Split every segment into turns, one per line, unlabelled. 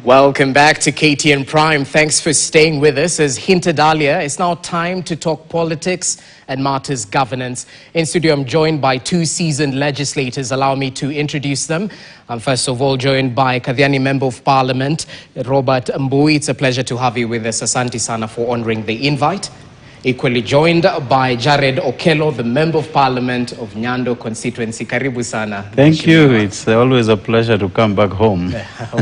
Welcome back to KTN Prime. Thanks for staying with us. As hinted earlier, it's now time to talk politics and matters governance. In studio, I'm joined by two seasoned legislators. Allow me to introduce them. I'm first of all joined by Kadhiani Member of Parliament, Robert Mbui. It's a pleasure to have you with us. Asante sana for honoring the invite. Equally joined by Jared Okello, the Member of Parliament of Nyando constituency. Karibu sana.
Thank you. It's always a pleasure to come back home.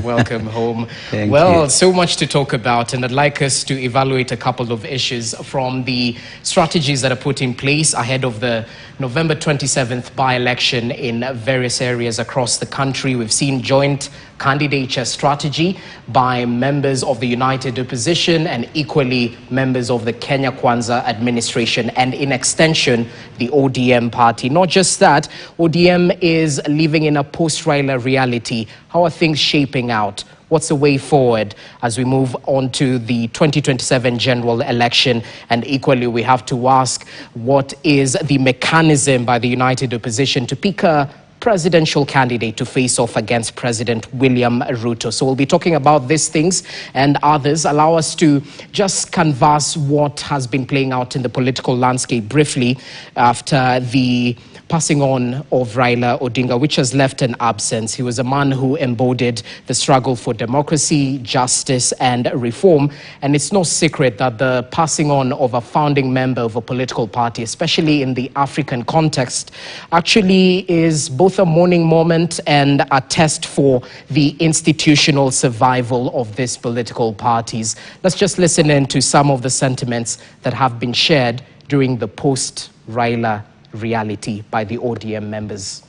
Welcome home.
Thank
you.
You.
So much to talk about, and I'd like us to evaluate a couple of issues from the strategies that are put in place ahead of the November 27th by-election in various areas across the country. We've seen joint candidature strategy by members of the United Opposition and equally members of the Kenya Kwanza administration and in extension the ODM party. Not just that, ODM is living in a post-Raila reality. How are things shaping out? What's the way forward as we move on to the 2027 general election? And equally, we have to ask, what is the mechanism by the United Opposition to pick a presidential candidate to face off against President William Ruto? So we'll be talking about these things and others. Allow us to just canvass what has been playing out in the political landscape briefly after the passing on of Raila Odinga, which has left an absence. He was a man who embodied the struggle for democracy, justice, and reform. And it's no secret that the passing on of a founding member of a political party, especially in the African context, actually is both a mourning moment and a test for the institutional survival of these political parties. Let's just listen in to some of the sentiments that have been shared during the post-Raila reality by the ODM members.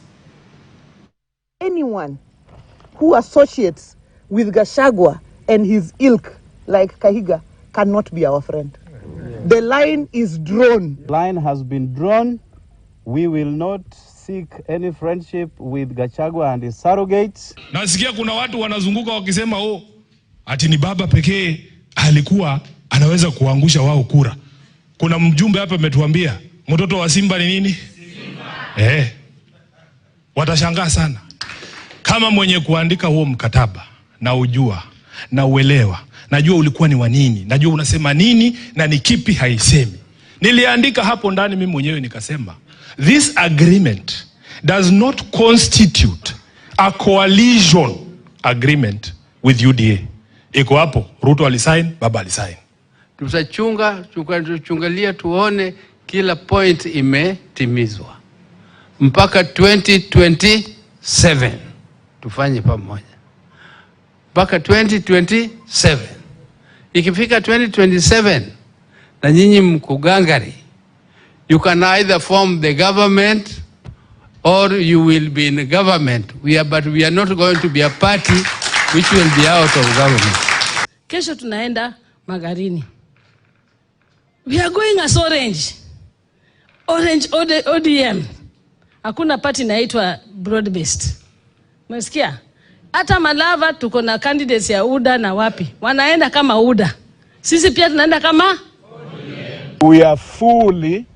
Anyone who associates with Gachagua and his ilk, like Kahiga, cannot be our friend. The line is drawn.
The line has been drawn. We will not seek any friendship with Gachagua and his surrogates.
Nasikia kuna watu wanazunguka wakisema ati ni baba pekee alikuwa anaweza kuangusha wao kura. Kuna mjumbe hapa ametuambia mtoto wa Simba ni nini? Simba. Watashangaa sana. Kama mwenye kuandika huo mkataba na ujua na uelewa, najua ulikuwa ni wa nini, najua unasema nini na ni kipi haisemi. Niliandika hapo ndani mimi mwenyewe nikasema, this agreement does not constitute a coalition agreement with UDA. Iko hapo, Ruto alisign, baba alisign.
Tutachungalia tuone kila point imetimizwa mpaka 2027 tufanye pamoja mpaka 2027. Ikifika 2027 na nyinyi mkugangari, you can either form the government or you will be in government. But we are not going to be a party which will be out of government.
Kesho tunaenda Magarini. We are going as Orange ODM. Hakuna party inaitwa broad based. Umesikia? Hata Malava tuko na candidates ya UDA na wapi. Wanaenda kama UDA. Sisi pia tunaenda kama ODM.
We are fully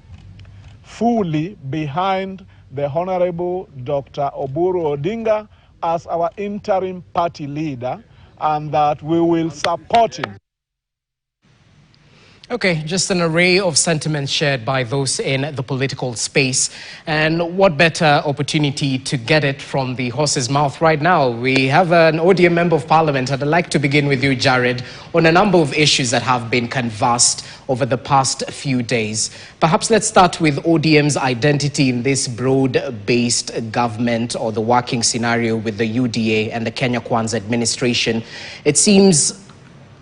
behind the Honorable Dr. Oburu Odinga as our interim party leader, and that we will support him.
Okay, just an array of sentiments shared by those in the political space. And what better opportunity to get it from the horse's mouth right now? We have an ODM Member of Parliament, and I'd like to begin with you, Jared, on a number of issues that have been canvassed over the past few days. Perhaps let's start with ODM's identity in this broad-based government or the working scenario with the UDA and the Kenya Kwanza administration. It seems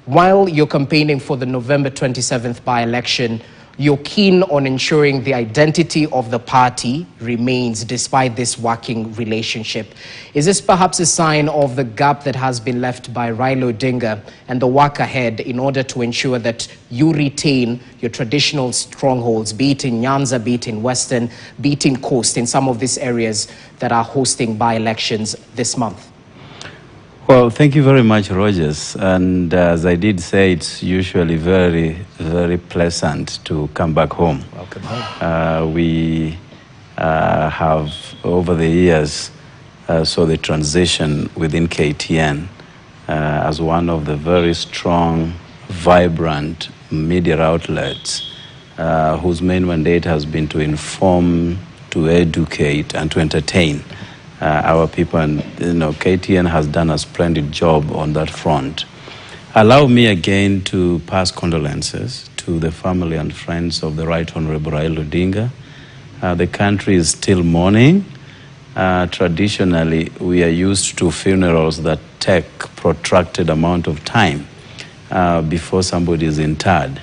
while you're campaigning for the November 27th by-election, you're keen on ensuring the identity of the party remains despite this working relationship. Is this perhaps a sign of the gap that has been left by Raila Odinga and the work ahead in order to ensure that you retain your traditional strongholds, be it in Nyanza, be it in Western, be it in Coast, in some of these areas that are hosting by-elections this month?
Well, thank you very much, Rogers. And as I did say, it's usually very, very pleasant to come back home.
Welcome home.
We have, over the years, saw the transition within KTN as one of the very strong, vibrant media outlets whose main mandate has been to inform, to educate, and to entertain our people. And KTN has done a splendid job on that front. Allow me again to pass condolences to the family and friends of the Right Honorable Raila Odinga. The country is still mourning. Traditionally, we are used to funerals that take protracted amount of time before somebody is interred.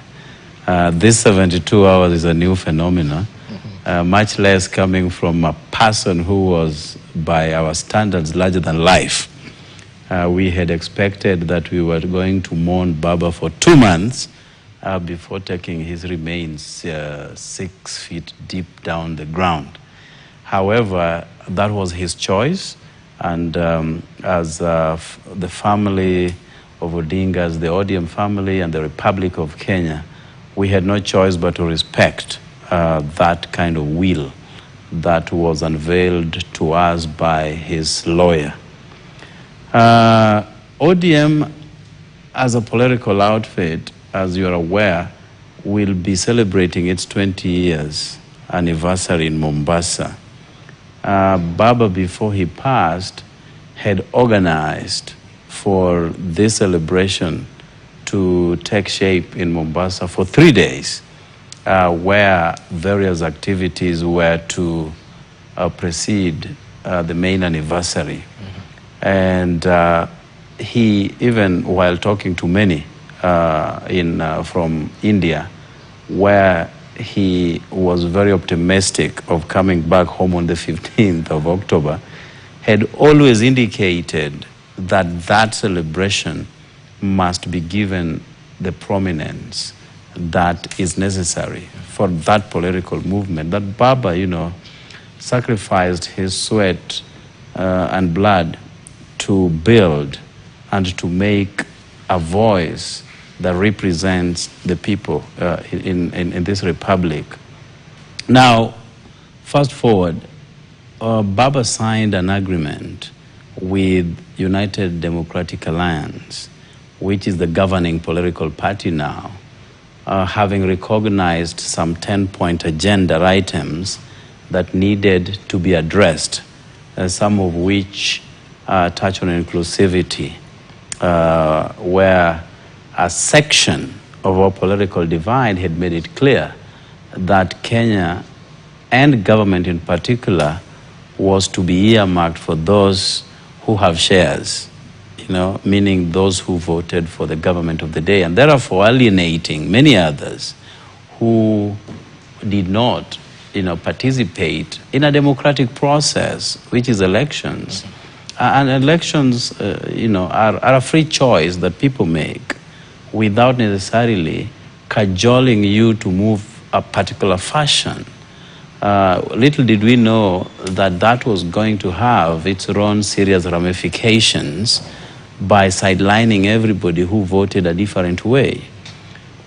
This 72 hours is a new phenomenon, much less coming from a person who was, by our standards, larger than life. We had expected that we were going to mourn Baba for 2 months before taking his remains 6 feet deep down the ground. However, that was his choice, and as the family of Odingas, the ODM family and the Republic of Kenya, we had no choice but to respect that kind of will that was unveiled to us by his lawyer. ODM, as a political outfit, as you are aware, will be celebrating its 20 years anniversary in Mombasa. Baba, before he passed, had organized for this celebration to take shape in Mombasa for 3 days, where various activities were to precede the main anniversary. And he, even while talking to many from India, where he was very optimistic of coming back home on the 15th of October, had always indicated that that celebration must be given the prominence that is necessary for that political movement. That Baba, sacrificed his sweat and blood to build and to make a voice that represents the people in this republic. Now, fast forward, Baba signed an agreement with United Democratic Alliance, which is the governing political party now, having recognized some 10-point agenda items that needed to be addressed, some of which touch on inclusivity, where a section of our political divide had made it clear that Kenya and government in particular was to be earmarked for those who have shares, meaning those who voted for the government of the day, and therefore alienating many others who did not, participate in a democratic process, which is elections. And elections, are a free choice that people make without necessarily cajoling you to move a particular fashion. Little did we know that that was going to have its own serious ramifications by sidelining everybody who voted a different way.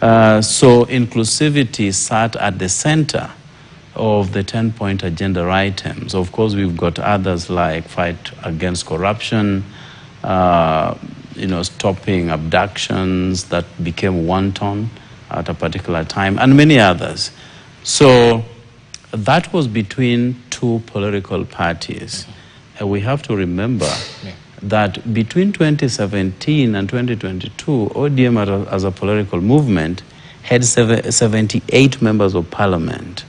So inclusivity sat at the center of the 10-point agenda items. Of course, we've got others like fight against corruption, stopping abductions that became wanton at a particular time, and many others. So that was between two political parties. And we have to remember that between 2017 and 2022, ODM as a political movement had 78 members of parliament.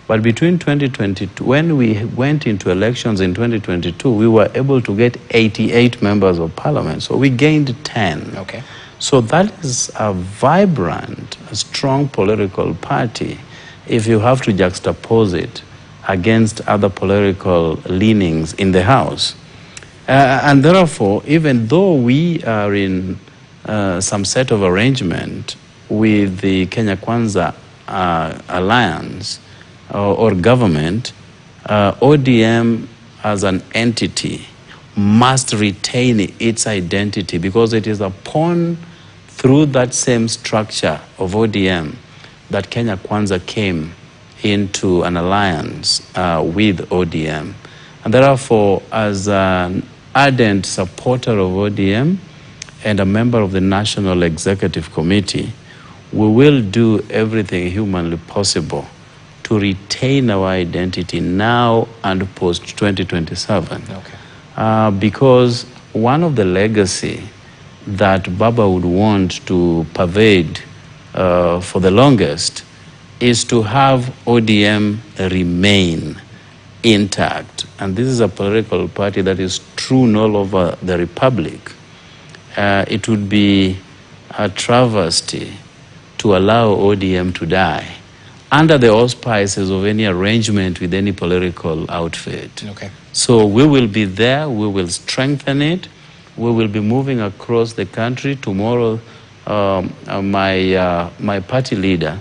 But between 2022, when we went into elections in 2022, we were able to get 88 members of parliament. So we gained 10.
Okay.
So that is a vibrant, strong political party if you have to juxtapose it against other political leanings in the House. And therefore, even though we are in some set of arrangement with the Kenya Kwanza alliance or government, ODM as an entity must retain its identity, because it is upon through that same structure of ODM that Kenya Kwanza came into an alliance with ODM. And therefore, as an ardent supporter of ODM and a member of the National Executive Committee, we will do everything humanly possible to retain our identity now and post-2027.
Okay.
Because one of the legacy that Baba would want to pervade for the longest is to have ODM remain intact. And this is a political party that is strewn all over the Republic. It would be a travesty to allow ODM to die under the auspices of any arrangement with any political outfit.
Okay.
So we will be there, we will strengthen it, we will be moving across the country. Tomorrow, my party leader,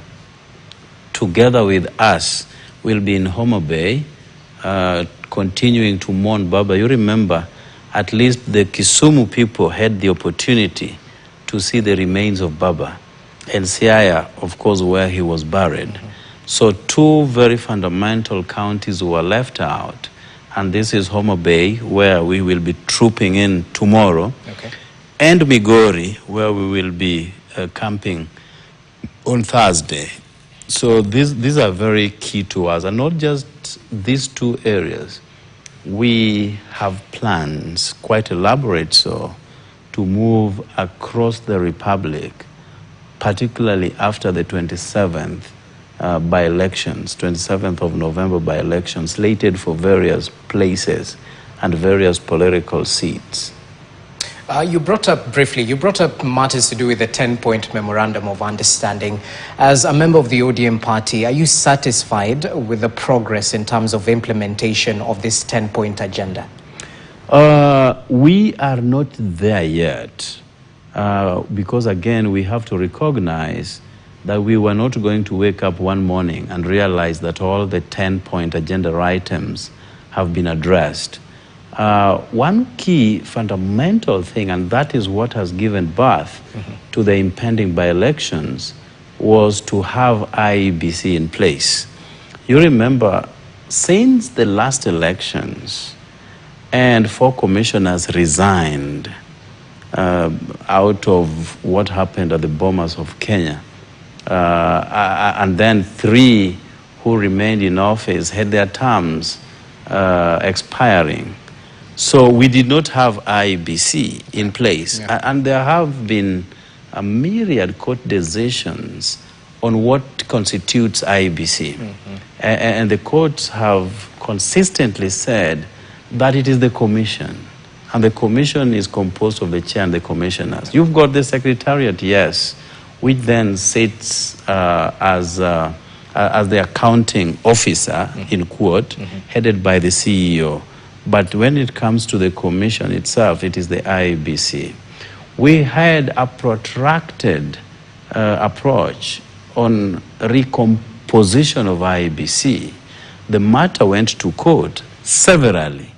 together with us, will be in Homa Bay, continuing to mourn Baba. You remember, at least the Kisumu people had the opportunity to see the remains of Baba, and Siaya, of course, where he was buried. So two very fundamental counties were left out, and this is Homa Bay, where we will be trooping in tomorrow,
Okay.
and Migori, where we will be camping on Thursday. So these are very key to us, and not just these two areas. We have plans, quite elaborate so, to move across the Republic, particularly after the 27th by-elections, 27th of November by-elections, slated for various places and various political seats.
You brought up matters to do with the 10-point memorandum of understanding. As a member of the ODM party, are you satisfied with the progress in terms of implementation of this 10-point agenda?
We are not there yet, because again, we have to recognize that we were not going to wake up one morning and realize that all the 10-point agenda items have been addressed. One key fundamental thing, and that is what has given birth to the impending by-elections, was to have IEBC in place. You remember, since the last elections, and 4 commissioners resigned out of what happened at the Bomas of Kenya, and then 3 who remained in office had their terms expiring. So we did not have IEBC in place.
Yeah.
And there have been a myriad court decisions on what constitutes IEBC. And the courts have consistently said that it is the commission. And the commission is composed of the chair and the commissioners. You've got the secretariat, yes, which then sits as the accounting officer, in quote, headed by the CEO. But when it comes to the commission itself, it is the IEBC. We had a protracted approach on recomposition of IEBC. The matter went to court severally.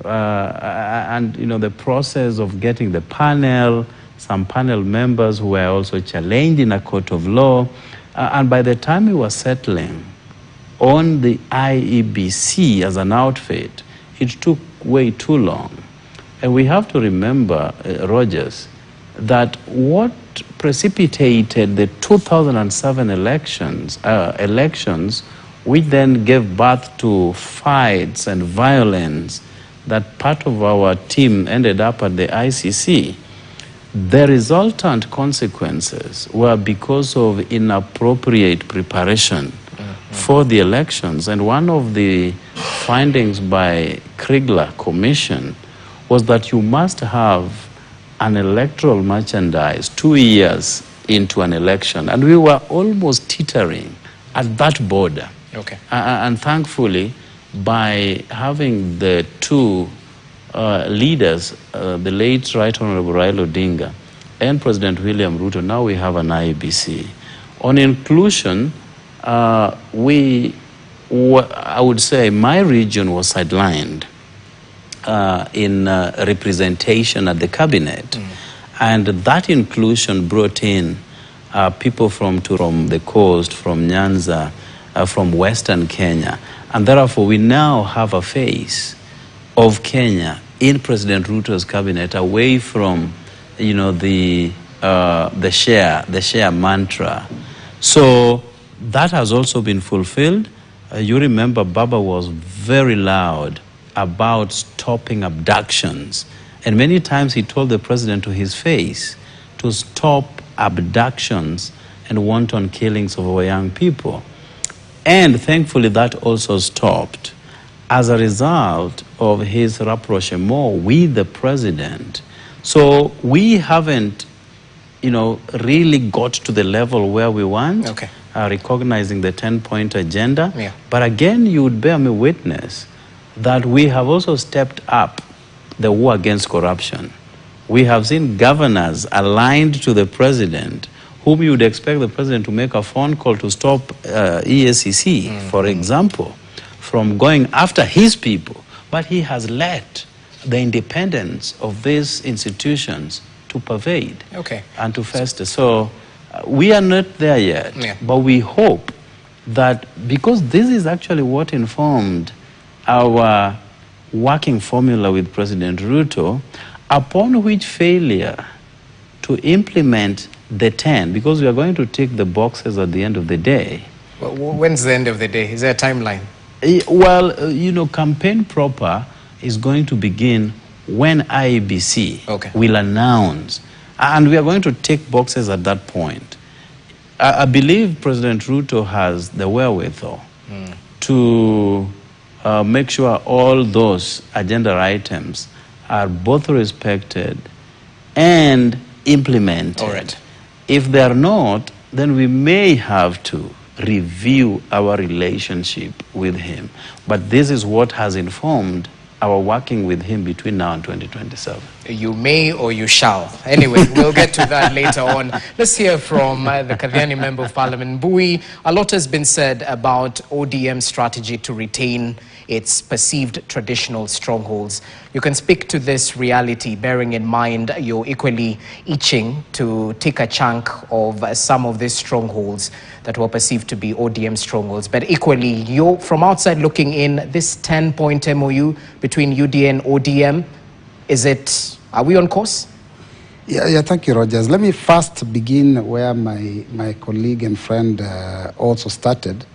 And, you know, the process of getting the panel, some panel members who were also challenged in a court of law. And by the time we were settling on the IEBC as an outfit, it took way too long. And we have to remember, Rogers, that what precipitated the 2007 elections, which then gave birth to fights and violence, that part of our team ended up at the ICC. The resultant consequences were because of inappropriate preparation for the elections. And one of the findings by Kriegler Commission was that you must have an electoral merchandise 2 years into an election. And we were almost teetering at that border.
Okay.
And thankfully, by having the 2 leaders, the late Right Honorable Raila Odinga and President William Ruto, now we have an IEBC. On inclusion, I would say my region was sidelined in representation at the cabinet. And that inclusion brought in people from the coast, from Nyanza, from Western Kenya. And therefore, we now have a face of Kenya in President Ruto's cabinet, away from the share mantra. So that has also been fulfilled. You remember Baba was very loud about stopping abductions. And many times he told the president to his face to stop abductions and wanton killings of our young people. And thankfully that also stopped as a result of his rapprochement with the president. So we haven't, really got to the level where we want, recognizing the 10-point agenda.
Yeah.
But again, you would bear me witness that we have also stepped up the war against corruption. We have seen governors aligned to the president, whom you would expect the president to make a phone call to stop EACC, for example, from going after his people. But he has let the independence of these institutions to pervade and to fester. So we are not there yet, but we hope that because this is actually what informed our working formula with President Ruto, upon which failure to implement the 10, because we are going to tick the boxes at the end of the day.
Well, when's the end of the day? Is there a timeline?
Well, campaign proper is going to begin when IEBC will announce, and we are going to tick boxes at that point. I believe President Ruto has the wherewithal to make sure all those agenda items are both respected and implemented.
All right.
If they are not, then we may have to review our relationship with him. But this is what has informed our working with him between now and 2027.
You may or you shall. Anyway, we'll get to that later on. Let's hear from the Kathiani Member of Parliament, Mbui. A lot has been said about ODM's strategy to retain its perceived traditional strongholds. You can speak to this reality, bearing in mind you're equally itching to take a chunk of some of these strongholds that were perceived to be ODM strongholds. But equally, you're from outside looking in, this 10-point MOU between UDA and ODM, are we on course?
Yeah, thank you, Rogers. Let me first begin where my colleague and friend also started,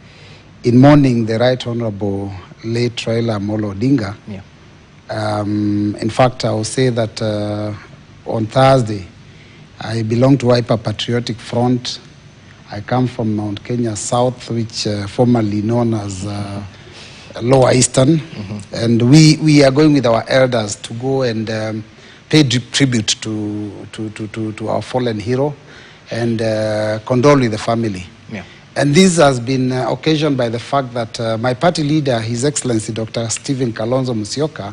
in mourning the Right Honorable late Raila Amolo Odinga. In fact, I will say that on Thursday, I belong to Hyper Patriotic Front. I come from Mount Kenya South, which formerly known as Lower Eastern, and we are going with our elders to go and pay tribute to our fallen hero and condole with the family. And this has been occasioned by the fact that my party leader, His Excellency Dr. Stephen Kalonzo Musyoka,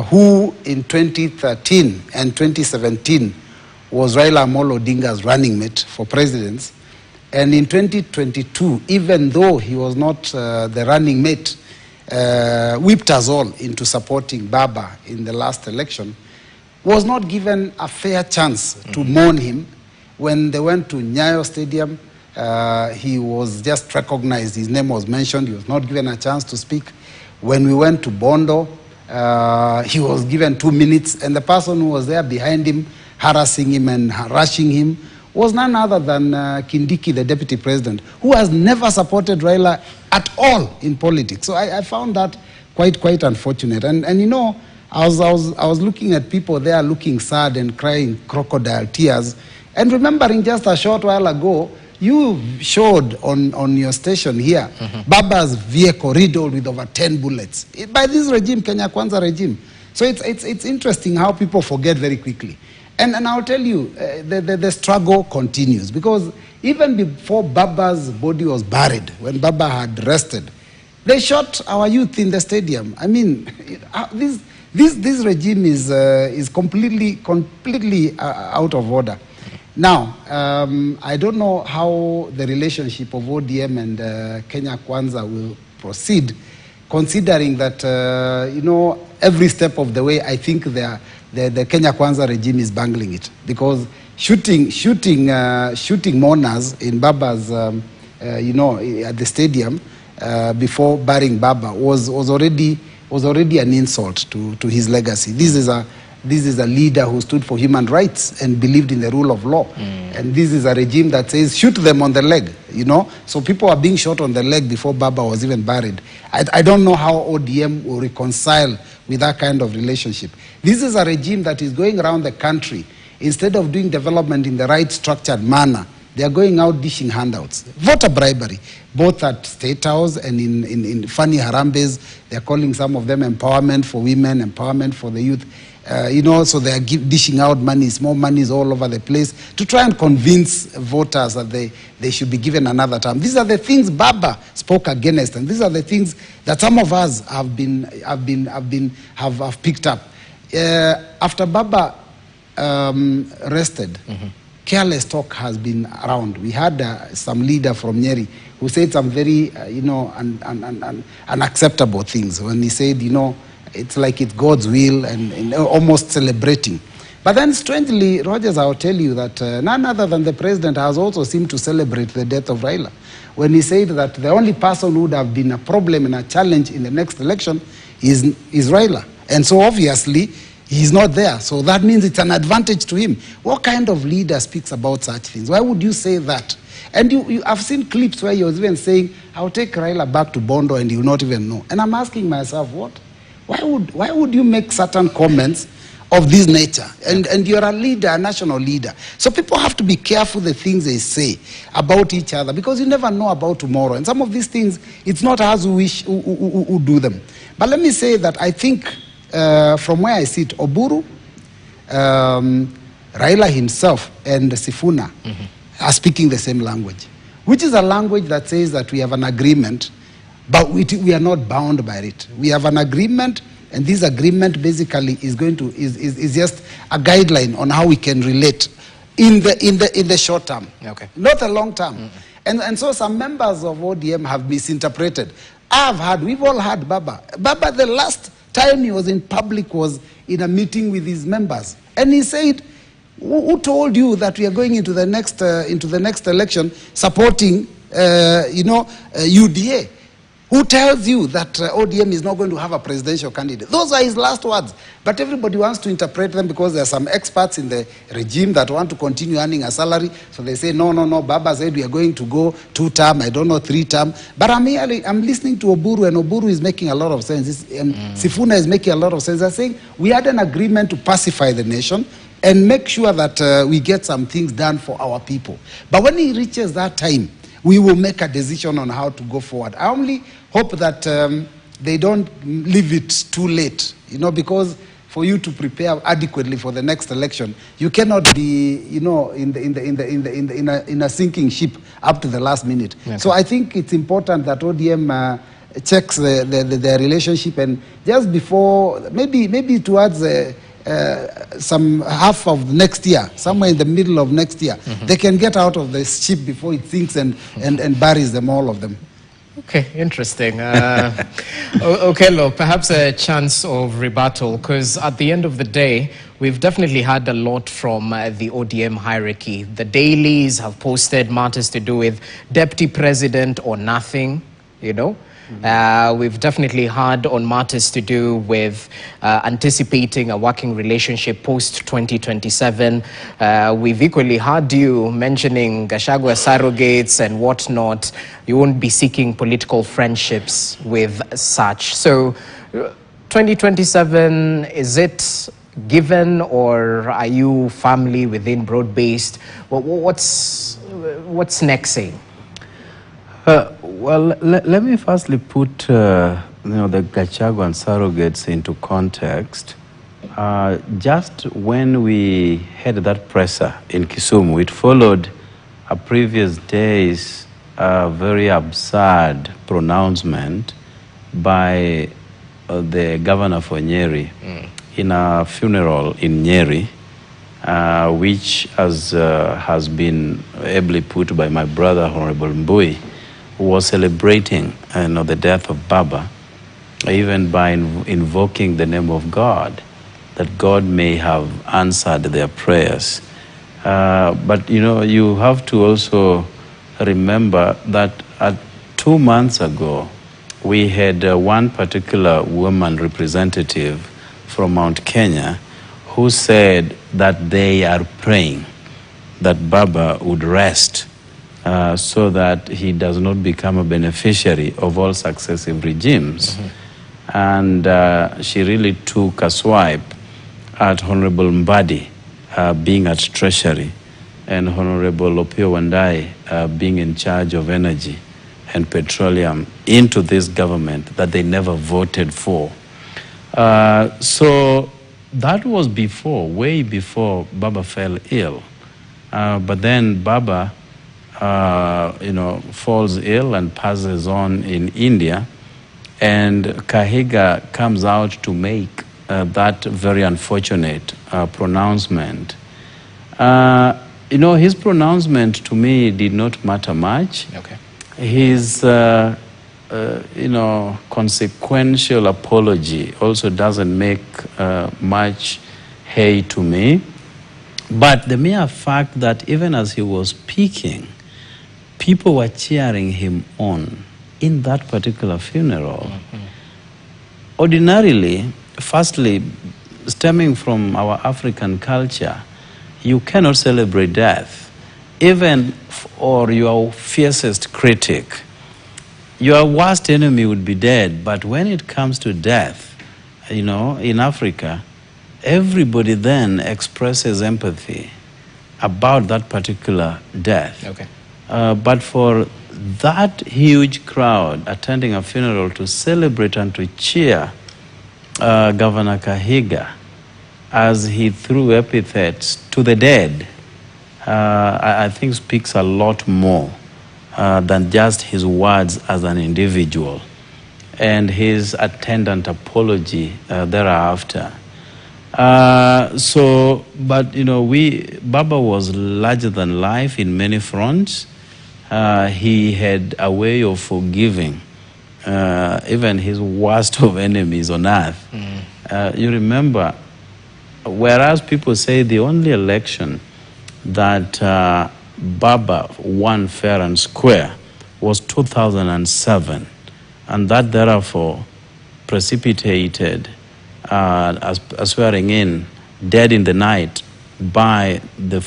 who in 2013 and 2017 was Raila Amolo Odinga's running mate for presidents, and in 2022, even though he was not the running mate, whipped us all into supporting Baba in the last election, was not given a fair chance to mourn him. When they went to Nyayo Stadium, he was just recognized, his name was mentioned, he was not given a chance to speak. When we went to Bondo, he was given 2 minutes, and the person who was there behind him, harassing him and harassing him, was none other than Kindiki, the deputy president, who has never supported Raila at all in politics. So I found that quite unfortunate. And you know, I was looking at people there looking sad and crying crocodile tears, and remembering just a short while ago, you showed on your station here, Baba's vehicle riddled with over 10 bullets by this regime, Kenya Kwanza regime. So it's interesting how people forget very quickly. And I'll tell you, the struggle continues, because even before Baba's body was buried, when Baba had rested, they shot our youth in the stadium. I mean, this regime is completely out of order. Now, I don't know how the relationship of ODM and Kenya Kwanza will proceed, considering that, every step of the way, I think the Kenya Kwanza regime is bungling it, because shooting mourners in Baba's, at the stadium before burying Baba was already an insult to his legacy. This is a this is a leader who stood for human rights and believed in the rule of law. And this is a regime that says, shoot them on the leg, you know. So people are being shot on the leg before Baba was even buried. I don't know how ODM will reconcile with that kind of relationship. This is a regime that is going around the country. Instead of doing development in the right structured manner, they are going out dishing handouts. Voter bribery, both at State House and in funny harambes. They are calling some of them empowerment for women, empowerment for the youth. You know, so they are dishing out money, small monies all over the place to try and convince voters that they should be given another term. These are the things Baba spoke against, and these are the things that some of us have picked up. After Baba rested, careless talk has been around. We had some leader from Nyeri who said some very, unacceptable things when he said, it's like it's God's will and almost celebrating. But then strangely, Rogers, I'll tell you that none other than the president has also seemed to celebrate the death of Raila. When he said that the only person who would have been a problem and a challenge in the next election is Raila. And so obviously, he's not there. So that means it's an advantage to him. What kind of leader speaks about such things? Why would you say that? And I've seen clips where he was even saying, I'll take Raila back to Bondo and he'll not even know. And I'm asking myself, what? Why would you make certain comments of this nature? And you're a leader, a national leader. So people have to be careful the things they say about each other, because you never know about tomorrow. And some of these things, it's not us who do them. But let me say that I think from where I sit, Oburu, Raila himself, and Sifuna are speaking the same language, which is a language that says that we have an agreement, but we are not bound by it. We have an agreement, and this agreement basically is just a guideline on how we can relate in the short term, not the long term. And so some members of ODM have misinterpreted. We've all had Baba. Baba, the last time he was in public was in a meeting with his members, and he said, "Who told you that we are going into the next election supporting, UDA? Who tells you that ODM is not going to have a presidential candidate?" Those are his last words. But everybody wants to interpret them because there are some experts in the regime that want to continue earning a salary. So they say, no, Baba said we are going to go 2-term, I don't know, 3-term. But I'm listening to Oburu, and Oburu is making a lot of sense. Sifuna is making a lot of sense. They're saying we had an agreement to pacify the nation and make sure that we get some things done for our people. But when it reaches that time, we will make a decision on how to go forward. I only hope that they don't leave it too late, because for you to prepare adequately for the next election, you cannot be, in a sinking ship up to the last minute. Okay. So I think it's important that ODM checks their relationship, and just before, maybe towards some half of next year, somewhere in the middle of next year, they can get out of the ship before it sinks and buries them, all of them.
Okay, interesting. Okello, perhaps a chance of rebuttal, because at the end of the day, we've definitely had a lot from the ODM hierarchy. The dailies have posted matters to do with deputy president or nothing, We've definitely had on matters to do with anticipating a working relationship post-2027. We've equally had you mentioning Gachagua surrogates and whatnot. You won't be seeking political friendships with such. So 2027, is it given, or are you firmly within broad-based? What's next saying?
Well, let me firstly put the Gachagua and surrogates into context. Just when we had that presser in Kisumu, it followed a previous day's very absurd pronouncement by the governor for Nyeri in a funeral in Nyeri, which has been ably put by my brother, Honorable Mbui, who was celebrating the death of Baba, even by invoking the name of God, that God may have answered their prayers. But you have to also remember that 2 months ago, we had one particular woman representative from Mount Kenya who said that they are praying that Baba would rest so that he does not become a beneficiary of all successive regimes. And she really took a swipe at Honorable Mbadi being at Treasury and Honorable Opiyo Wandayi being in charge of energy and petroleum into this government that they never voted for. So that was before, way before Baba fell ill. But then Baba, falls ill and passes on in India, and Kahiga comes out to make that very unfortunate pronouncement. His pronouncement to me did not matter much.
Okay.
His, consequential apology also doesn't make much hay to me. But the mere fact that even as he was speaking, people were cheering him on in that particular funeral. Ordinarily, firstly, stemming from our African culture, you cannot celebrate death. Even for your fiercest critic, your worst enemy would be dead. But when it comes to death, in Africa, everybody then expresses empathy about that particular death.
Okay.
But for that huge crowd attending a funeral to celebrate and to cheer Governor Kahiga as he threw epithets to the dead, I think speaks a lot more than just his words as an individual and his attendant apology thereafter. But Baba was larger than life in many fronts. He had a way of forgiving even his worst of enemies on earth. You remember, whereas people say the only election that Baba won fair and square was 2007, and that therefore precipitated a swearing in dead in the night by the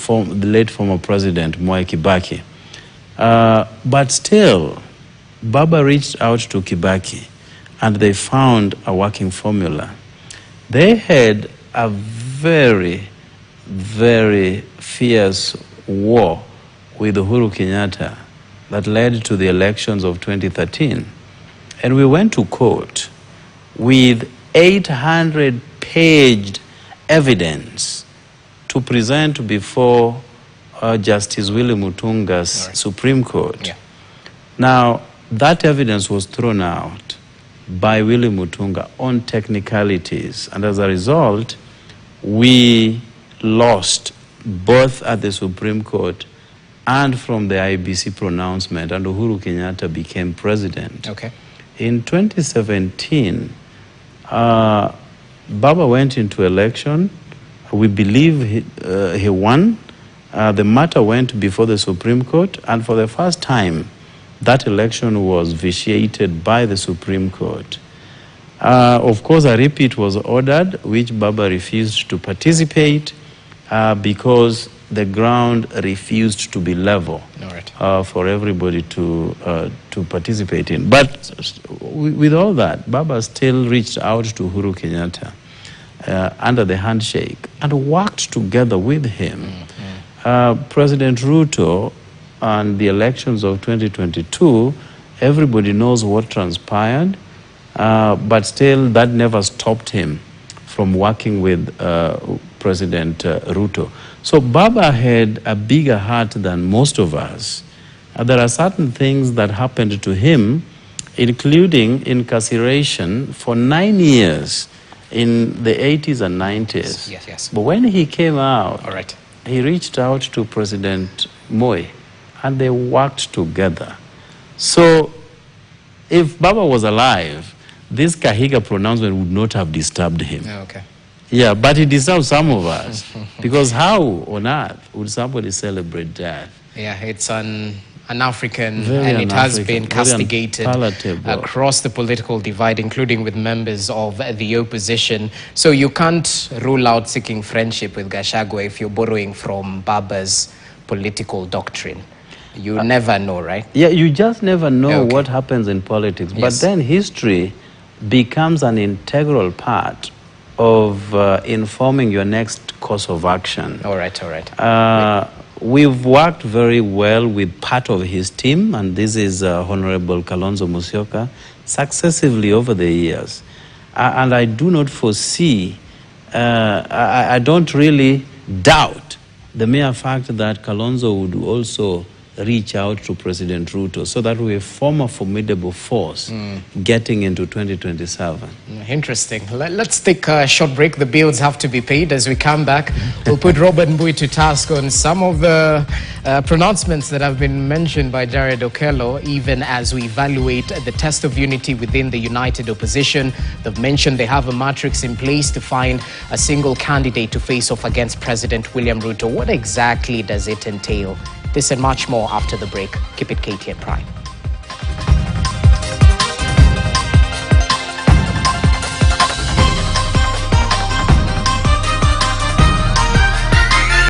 late former president Mwai Kibaki. But still, Baba reached out to Kibaki and they found a working formula. They had a very, very fierce war with Uhuru Kenyatta that led to the elections of 2013. And we went to court with 800-paged evidence to present before Justice Willie Mutunga's Supreme Court.
Yeah.
Now, that evidence was thrown out by Willie Mutunga on technicalities, and as a result, we lost both at the Supreme Court and from the IBC pronouncement, and Uhuru Kenyatta became president.
Okay.
In 2017, Baba went into election. We believe he won. The matter went before the Supreme Court, and for the first time, that election was vitiated by the Supreme Court. Of course, a repeat was ordered, which Baba refused to participate because the ground refused to be level for everybody to participate in. But with all that, Baba still reached out to Uhuru Kenyatta under the handshake and worked together with him. President Ruto and the elections of 2022, everybody knows what transpired, but still that never stopped him from working with President Ruto. So Baba had a bigger heart than most of us. There are certain things that happened to him, including incarceration for 9 years in the 80s and 90s.
Yes.
But when he came out, he reached out to President Moi, and they worked together. So if Baba was alive, this Kahiga pronouncement would not have disturbed him. Yeah, but it disturbs some of us. Because how on earth would somebody celebrate death?
Yeah, it's un-African,
Very
and it has
un-African,
been
very
castigated
unpalatable.
across the political divide, including with members of the opposition. So you can't rule out seeking friendship with Gachagua if you're borrowing from Baba's political doctrine. You never know, right?
Yeah, you just never know
Okay.
what happens in politics. But
Yes.
then history becomes an integral part of informing your next course of action.
All right.
We've worked very well with part of his team, and this is Honorable Kalonzo Musyoka, successively over the years. And I do not foresee, I don't really doubt the mere fact that Kalonzo would also reach out to President Ruto so that we form a formidable force getting into 2027.
Interesting. Let's take a short break. The bills have to be paid. As we come back, we'll put Robert Mbui to task on some of the pronouncements that have been mentioned by Jared Okello, even as we evaluate the test of unity within the united opposition. They've mentioned they have a matrix in place to find a single candidate to face off against President William Ruto. What exactly does it entail? This and much more after the break. Keep it KTN Prime.